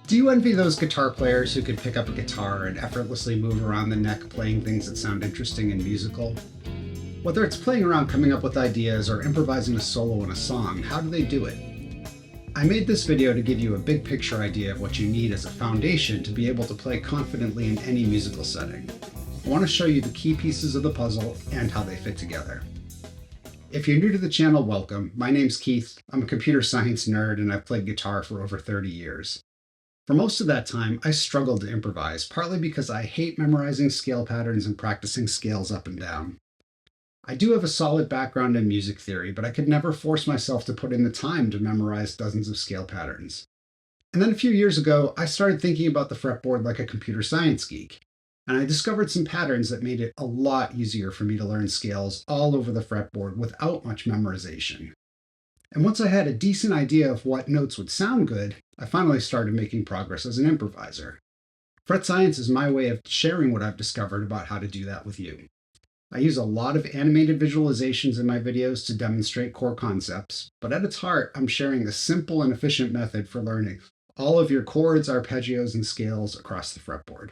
Do you envy those guitar players who could pick up a guitar and effortlessly move around the neck playing things that sound interesting and musical? Whether it's playing around coming up with ideas or improvising a solo in a song, how do they do it? I made this video to give you a big picture idea of what you need as a foundation to be able to play confidently in any musical setting. I want to show you the key pieces of the puzzle and how they fit together. If you're new to the channel, welcome. My name's Keith. I'm a computer science nerd and I've played guitar for over 30 years. For most of that time, I struggled to improvise, partly because I hate memorizing scale patterns and practicing scales up and down. I do have a solid background in music theory, but I could never force myself to put in the time to memorize dozens of scale patterns. And then a few years ago, I started thinking about the fretboard like a computer science geek, and I discovered some patterns that made it a lot easier for me to learn scales all over the fretboard without much memorization. And once I had a decent idea of what notes would sound good, I finally started making progress as an improviser. Fret science is my way of sharing what I've discovered about how to do that with you. I use a lot of animated visualizations in my videos to demonstrate core concepts, but at its heart, I'm sharing a simple and efficient method for learning all of your chords, arpeggios, and scales across the fretboard.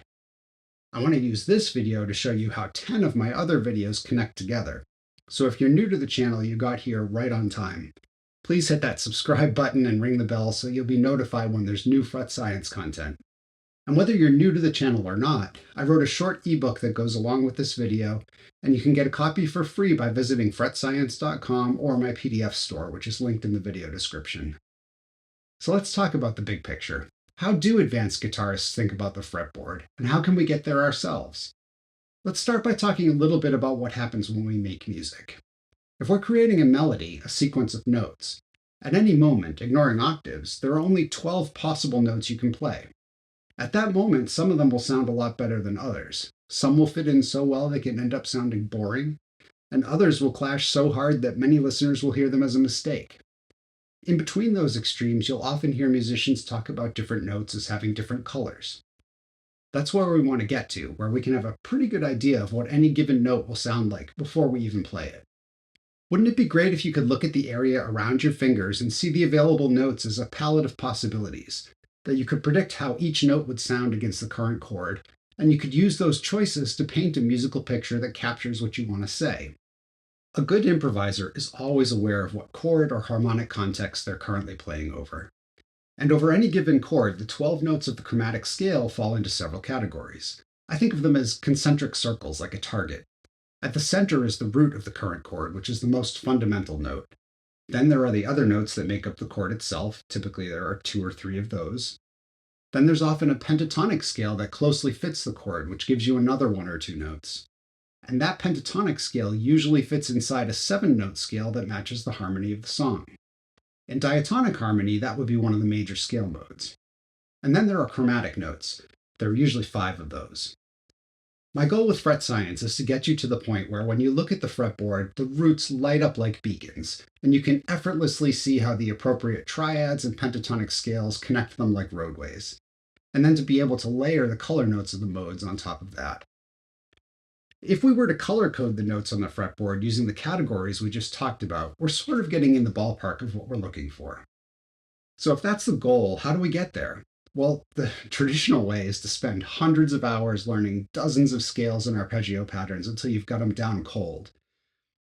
I want to use this video to show you how 10 of my other videos connect together. So if you're new to the channel, you got here right on time. Please hit that subscribe button and ring the bell so you'll be notified when there's new fret science content. And whether you're new to the channel or not, I wrote a short ebook that goes along with this video, and you can get a copy for free by visiting fretscience.com or my PDF store, which is linked in the video description. So let's talk about the big picture. How do advanced guitarists think about the fretboard, and how can we get there ourselves? Let's start by talking a little bit about what happens when we make music. If we're creating a melody, a sequence of notes, at any moment, ignoring octaves, there are only 12 possible notes you can play. At that moment, some of them will sound a lot better than others. Some will fit in so well they can end up sounding boring, and others will clash so hard that many listeners will hear them as a mistake. In between those extremes, you'll often hear musicians talk about different notes as having different colors. That's where we want to get to, where we can have a pretty good idea of what any given note will sound like before we even play it. Wouldn't it be great if you could look at the area around your fingers and see the available notes as a palette of possibilities, that you could predict how each note would sound against the current chord, and you could use those choices to paint a musical picture that captures what you want to say? A good improviser is always aware of what chord or harmonic context they're currently playing over. And over any given chord, the 12 notes of the chromatic scale fall into several categories. I think of them as concentric circles, like a target. At the center is the root of the current chord, which is the most fundamental note. Then there are the other notes that make up the chord itself. Typically, there are 2 or 3 of those. Then there's often a pentatonic scale that closely fits the chord, which gives you another 1 or 2 notes. And that pentatonic scale usually fits inside a 7-note scale that matches the harmony of the song. In diatonic harmony, that would be one of the major scale modes. And then there are chromatic notes. There are usually 5 of those. My goal with fret science is to get you to the point where when you look at the fretboard, the roots light up like beacons, and you can effortlessly see how the appropriate triads and pentatonic scales connect them like roadways, and then to be able to layer the color notes of the modes on top of that. If we were to color code the notes on the fretboard using the categories we just talked about, we're sort of getting in the ballpark of what we're looking for. So if that's the goal, how do we get there? Well, the traditional way is to spend hundreds of hours learning dozens of scales and arpeggio patterns until you've got them down cold,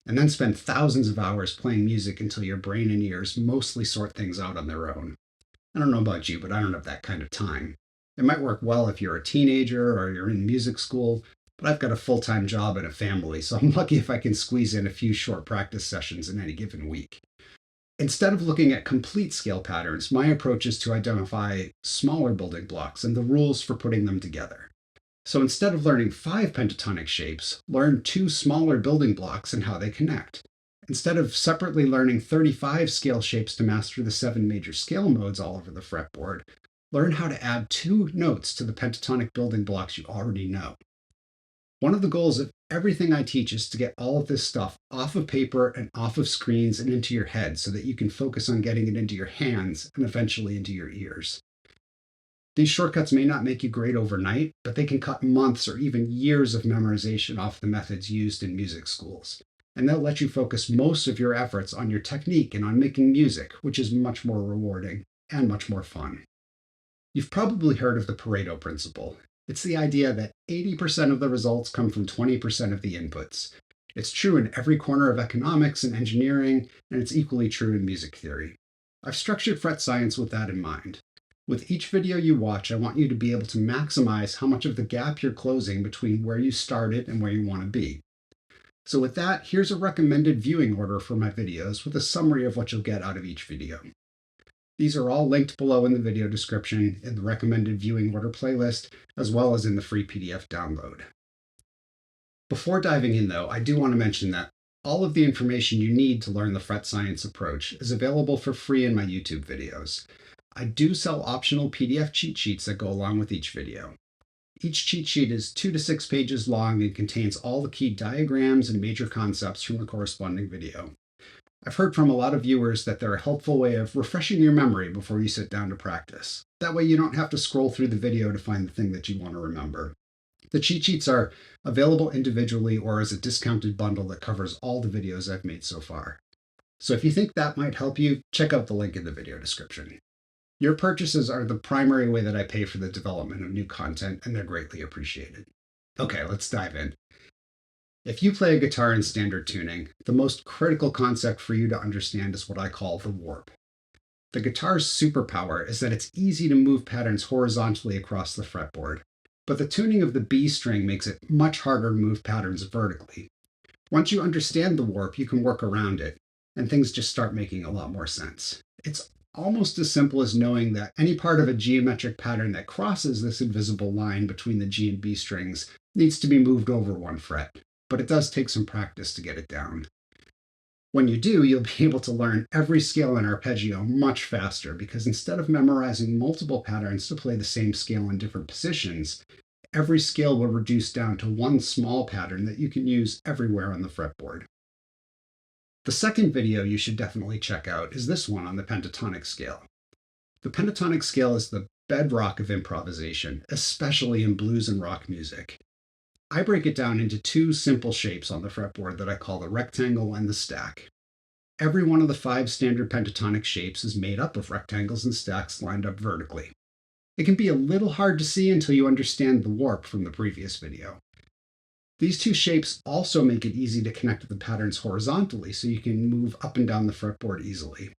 and then spend thousands of hours playing music until your brain and ears mostly sort things out on their own. I don't know about you, but I don't have that kind of time. It might work well if you're a teenager or you're in music school, but I've got a full-time job and a family, so I'm lucky if I can squeeze in a few short practice sessions in any given week. Instead of looking at complete scale patterns, my approach is to identify smaller building blocks and the rules for putting them together. So instead of learning 5 pentatonic shapes, learn 2 smaller building blocks and how they connect. Instead of separately learning 35 scale shapes to master the 7 major scale modes all over the fretboard, learn how to add 2 notes to the pentatonic building blocks you already know. One of the goals of everything I teach is to get all of this stuff off of paper and off of screens and into your head so that you can focus on getting it into your hands and eventually into your ears. These shortcuts may not make you great overnight, but they can cut months or even years of memorization off the methods used in music schools. And they'll let you focus most of your efforts on your technique and on making music, which is much more rewarding and much more fun. You've probably heard of the Pareto principle. It's the idea that 80% of the results come from 20% of the inputs. It's true in every corner of economics and engineering, and it's equally true in music theory. I've structured fret science with that in mind. With each video you watch, I want you to be able to maximize how much of the gap you're closing between where you started and where you want to be. So with that, here's a recommended viewing order for my videos with a summary of what you'll get out of each video. These are all linked below in the video description, in the recommended viewing order playlist, as well as in the free PDF download. Before diving in though, I do want to mention that all of the information you need to learn the fret science approach is available for free in my YouTube videos. I do sell optional PDF cheat sheets that go along with each video. Each cheat sheet is 2 to 6 pages long and contains all the key diagrams and major concepts from the corresponding video. I've heard from a lot of viewers that they're a helpful way of refreshing your memory before you sit down to practice. That way you don't have to scroll through the video to find the thing that you want to remember. The cheat sheets are available individually or as a discounted bundle that covers all the videos I've made so far. So if you think that might help you, check out the link in the video description. Your purchases are the primary way that I pay for the development of new content, and they're greatly appreciated. Okay, let's dive in. If you play a guitar in standard tuning, the most critical concept for you to understand is what I call the warp. The guitar's superpower is that it's easy to move patterns horizontally across the fretboard, but the tuning of the B string makes it much harder to move patterns vertically. Once you understand the warp, you can work around it, and things just start making a lot more sense. It's almost as simple as knowing that any part of a geometric pattern that crosses this invisible line between the G and B strings needs to be moved over one fret, but it does take some practice to get it down. When you do, you'll be able to learn every scale in arpeggio much faster because instead of memorizing multiple patterns to play the same scale in different positions, every scale will reduce down to one small pattern that you can use everywhere on the fretboard. The second video you should definitely check out is this one on the pentatonic scale. The pentatonic scale is the bedrock of improvisation, especially in blues and rock music. I break it down into two simple shapes on the fretboard that I call the rectangle and the stack. Every one of the 5 standard pentatonic shapes is made up of rectangles and stacks lined up vertically. It can be a little hard to see until you understand the warp from the previous video. These two shapes also make it easy to connect the patterns horizontally so you can move up and down the fretboard easily.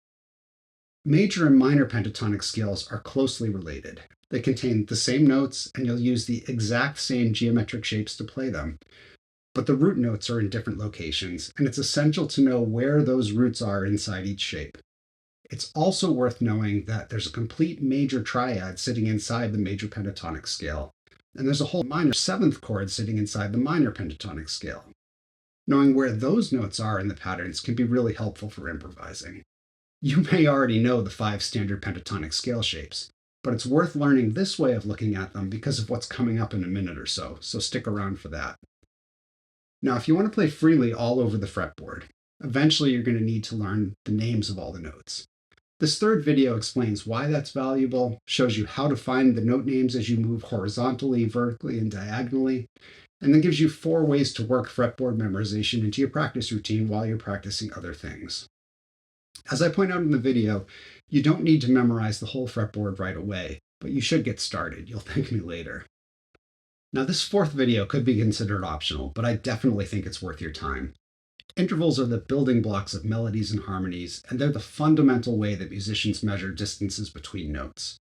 Major and minor pentatonic scales are closely related. They contain the same notes, and you'll use the exact same geometric shapes to play them. But the root notes are in different locations, and it's essential to know where those roots are inside each shape. It's also worth knowing that there's a complete major triad sitting inside the major pentatonic scale, and there's a whole minor 7th chord sitting inside the minor pentatonic scale. Knowing where those notes are in the patterns can be really helpful for improvising. You may already know the 5 standard pentatonic scale shapes, but it's worth learning this way of looking at them because of what's coming up in a minute or so stick around for that. Now, if you want to play freely all over the fretboard, eventually you're going to need to learn the names of all the notes. This third video explains why that's valuable, shows you how to find the note names as you move horizontally, vertically, and diagonally, and then gives you 4 ways to work fretboard memorization into your practice routine while you're practicing other things. As I point out in the video, you don't need to memorize the whole fretboard right away, but you should get started. You'll thank me later. Now, this 4th video could be considered optional, but I definitely think it's worth your time. Intervals are the building blocks of melodies and harmonies, and they're the fundamental way that musicians measure distances between notes.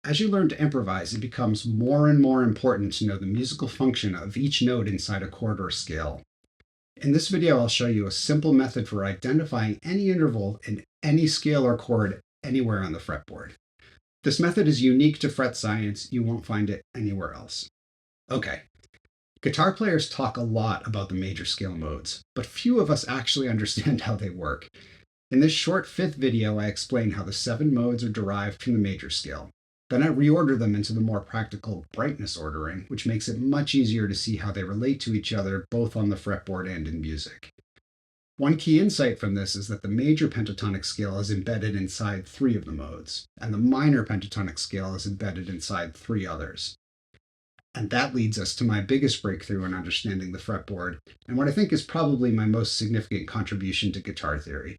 As you learn to improvise, it becomes more and more important to know the musical function of each note inside a chord or scale. In this video, I'll show you a simple method for identifying any interval in any scale or chord anywhere on the fretboard. This method is unique to fret science. You won't find it anywhere else. Okay. Guitar players talk a lot about the major scale modes, but few of us actually understand how they work. In this short 5th video, I explain how the 7 modes are derived from the major scale. Then I reorder them into the more practical brightness ordering, which makes it much easier to see how they relate to each other both on the fretboard and in music. One key insight from this is that the major pentatonic scale is embedded inside 3 of the modes, and the minor pentatonic scale is embedded inside 3 others. And that leads us to my biggest breakthrough in understanding the fretboard, and what I think is probably my most significant contribution to guitar theory.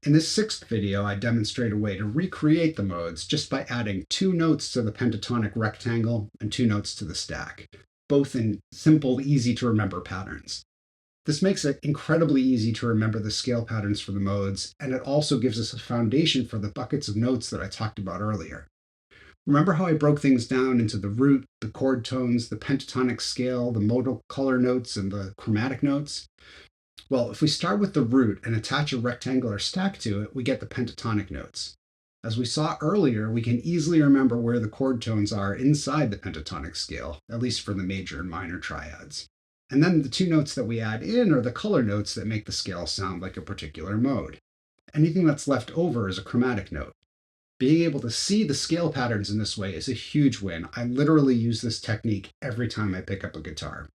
In this sixth video, I demonstrate a way to recreate the modes just by adding 2 notes to the pentatonic rectangle and 2 notes to the stack, both in simple, easy to remember patterns. This makes it incredibly easy to remember the scale patterns for the modes, and it also gives us a foundation for the buckets of notes that I talked about earlier. Remember how I broke things down into the root, the chord tones, the pentatonic scale, the modal color notes, and the chromatic notes? Well, if we start with the root and attach a rectangular stack to it, we get the pentatonic notes. As we saw earlier, we can easily remember where the chord tones are inside the pentatonic scale, at least for the major and minor triads. And then the 2 notes that we add in are the color notes that make the scale sound like a particular mode. Anything that's left over is a chromatic note. Being able to see the scale patterns in this way is a huge win. I literally use this technique every time I pick up a guitar.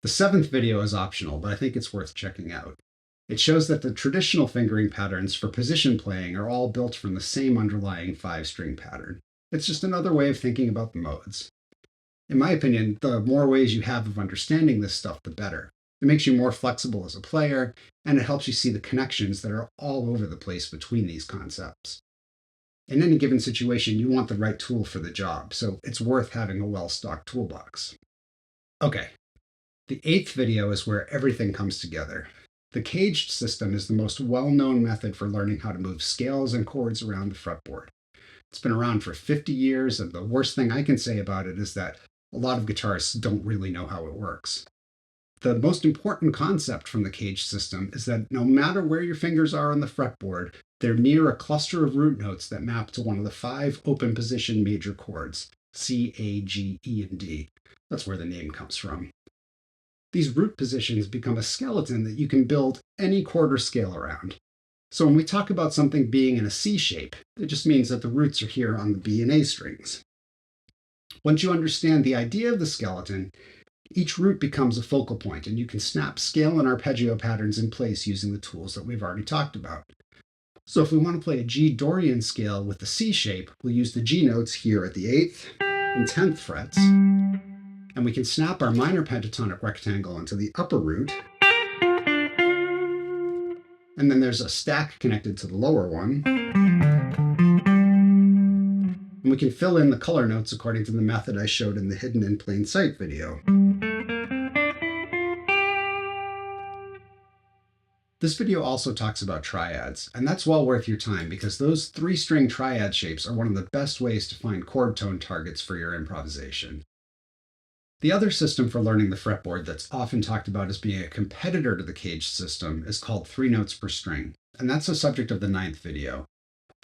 The 7th video is optional, but I think it's worth checking out. It shows that the traditional fingering patterns for position playing are all built from the same underlying 5-string pattern. It's just another way of thinking about the modes. In my opinion, the more ways you have of understanding this stuff, the better. It makes you more flexible as a player, and it helps you see the connections that are all over the place between these concepts. In any given situation, you want the right tool for the job, so it's worth having a well-stocked toolbox. Okay, the 8th video is where everything comes together. The caged system is the most well-known method for learning how to move scales and chords around the fretboard. It's been around for 50 years, and the worst thing I can say about it is that a lot of guitarists don't really know how it works. The most important concept from the caged system is that no matter where your fingers are on the fretboard, they're near a cluster of root notes that map to one of the 5 open position major chords, C, A, G, E, and D. That's where the name comes from. These root positions become a skeleton that you can build any chord or scale around. So when we talk about something being in a C shape, it just means that the roots are here on the B and A strings. Once you understand the idea of the skeleton, each root becomes a focal point, and you can snap scale and arpeggio patterns in place using the tools that we've already talked about. So if we want to play a G Dorian scale with the C shape, we'll use the G notes here at the 8th and 10th frets, and we can snap our minor pentatonic rectangle into the upper root, and then there's a stack connected to the lower one, and we can fill in the color notes according to the method I showed in the Hidden in Plain Sight video. This video also talks about triads, and that's well worth your time because those 3-string triad shapes are one of the best ways to find chord tone targets for your improvisation. The other system for learning the fretboard that's often talked about as being a competitor to the caged system is called 3 notes per string, and that's the subject of the 9th video.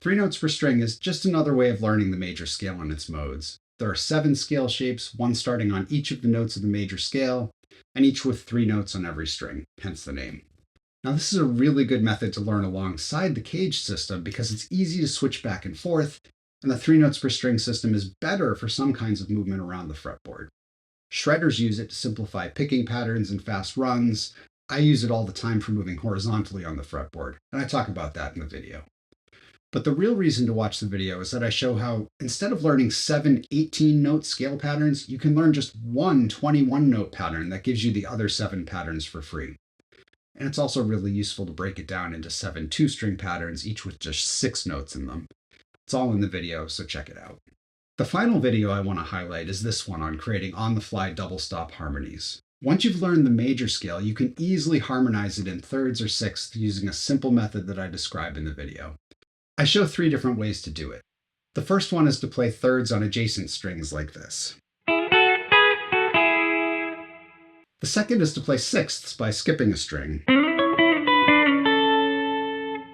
3 notes per string is just another way of learning the major scale and its modes. There are 7 scale shapes, one starting on each of the notes of the major scale, and each with 3 notes on every string, hence the name. Now this is a really good method to learn alongside the caged system because it's easy to switch back and forth, and the 3 notes per string system is better for some kinds of movement around the fretboard. Shredders use it to simplify picking patterns and fast runs. I use it all the time for moving horizontally on the fretboard, and I talk about that in the video. But the real reason to watch the video is that I show how, instead of learning 7 18-note scale patterns, you can learn just one 21-note pattern that gives you the other 7 patterns for free. And it's also really useful to break it down into 7 2-string patterns, each with just 6 notes in them. It's all in the video, so check it out. The final video I want to highlight is this one on creating on-the-fly double stop harmonies. Once you've learned the major scale, you can easily harmonize it in thirds or sixths using a simple method that I describe in the video. I show 3 different ways to do it. The first one is to play thirds on adjacent strings like this. The second is to play sixths by skipping a string.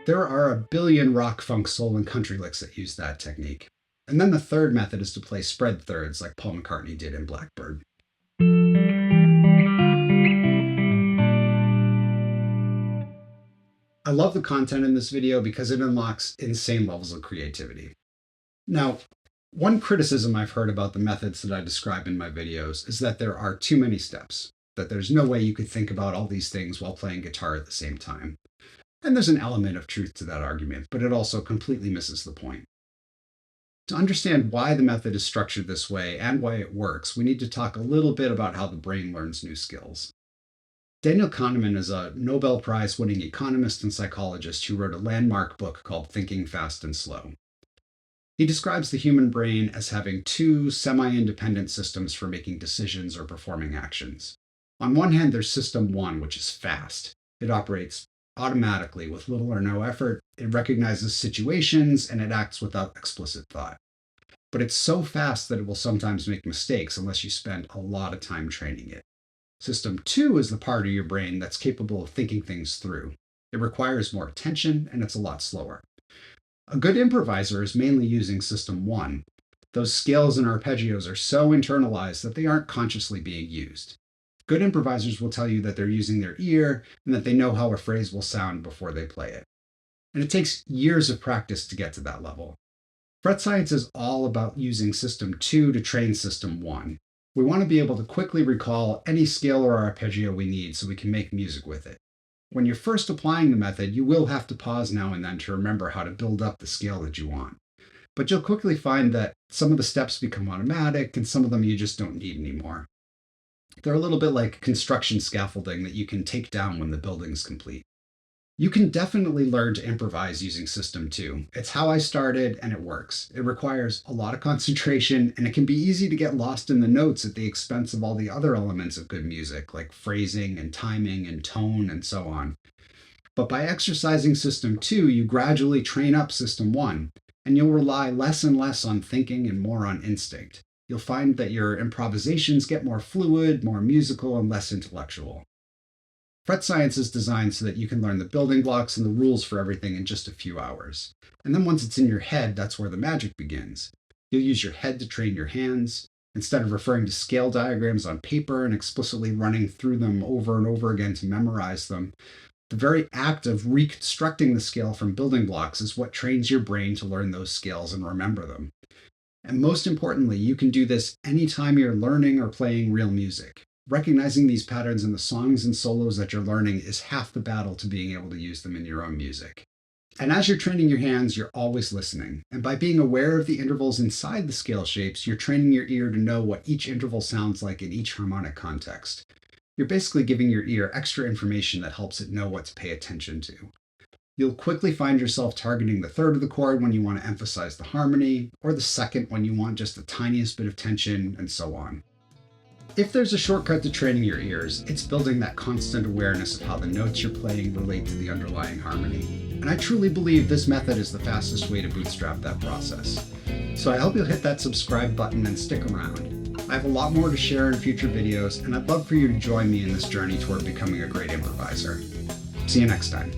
There are a billion rock, funk, soul, and country licks that use that technique. And then the third method is to play spread thirds like Paul McCartney did in Blackbird. I love the content in this video because it unlocks insane levels of creativity. Now, one criticism I've heard about the methods that I describe in my videos is that there are too many steps, that there's no way you could think about all these things while playing guitar at the same time. And there's an element of truth to that argument, but it also completely misses the point. To understand why the method is structured this way and why it works, we need to talk a little bit about how the brain learns new skills. Daniel Kahneman is a Nobel Prize winning economist and psychologist who wrote a landmark book called Thinking Fast and Slow. He describes the human brain as having two semi-independent systems for making decisions or performing actions. On one hand, there's system one, which is fast. It operates automatically with little or no effort. It recognizes situations and it acts without explicit thought. But it's so fast that it will sometimes make mistakes unless you spend a lot of time training it. System two is the part of your brain that's capable of thinking things through. It requires more attention and it's a lot slower. A good improviser is mainly using system one. Those scales and arpeggios are so internalized that they aren't consciously being used. Good improvisers will tell you that they're using their ear and that they know how a phrase will sound before they play it. And it takes years of practice to get to that level. Fret science is all about using system two to train system one. We want to be able to quickly recall any scale or arpeggio we need so we can make music with it. When you're first applying the method, you will have to pause now and then to remember how to build up the scale that you want. But you'll quickly find that some of the steps become automatic and some of them you just don't need anymore. They're a little bit like construction scaffolding that you can take down when the building's complete. You can definitely learn to improvise using System 2. It's how I started and it works. It requires a lot of concentration and it can be easy to get lost in the notes at the expense of all the other elements of good music, like phrasing and timing and tone and so on. But by exercising System 2, you gradually train up System 1, and you'll rely less and less on thinking and more on instinct. You'll find that your improvisations get more fluid, more musical, and less intellectual. Fret science is designed so that you can learn the building blocks and the rules for everything in just a few hours. And then once it's in your head, that's where the magic begins. You'll use your head to train your hands. Instead of referring to scale diagrams on paper and explicitly running through them over and over again to memorize them, the very act of reconstructing the scale from building blocks is what trains your brain to learn those scales and remember them. And most importantly, you can do this anytime you're learning or playing real music. Recognizing these patterns in the songs and solos that you're learning is half the battle to being able to use them in your own music. And as you're training your hands, you're always listening. And by being aware of the intervals inside the scale shapes, you're training your ear to know what each interval sounds like in each harmonic context. You're basically giving your ear extra information that helps it know what to pay attention to. You'll quickly find yourself targeting the third of the chord when you want to emphasize the harmony, or the second when you want just the tiniest bit of tension, and so on. If there's a shortcut to training your ears, it's building that constant awareness of how the notes you're playing relate to the underlying harmony. And I truly believe this method is the fastest way to bootstrap that process. So I hope you'll hit that subscribe button and stick around. I have a lot more to share in future videos, and I'd love for you to join me in this journey toward becoming a great improviser. See you next time.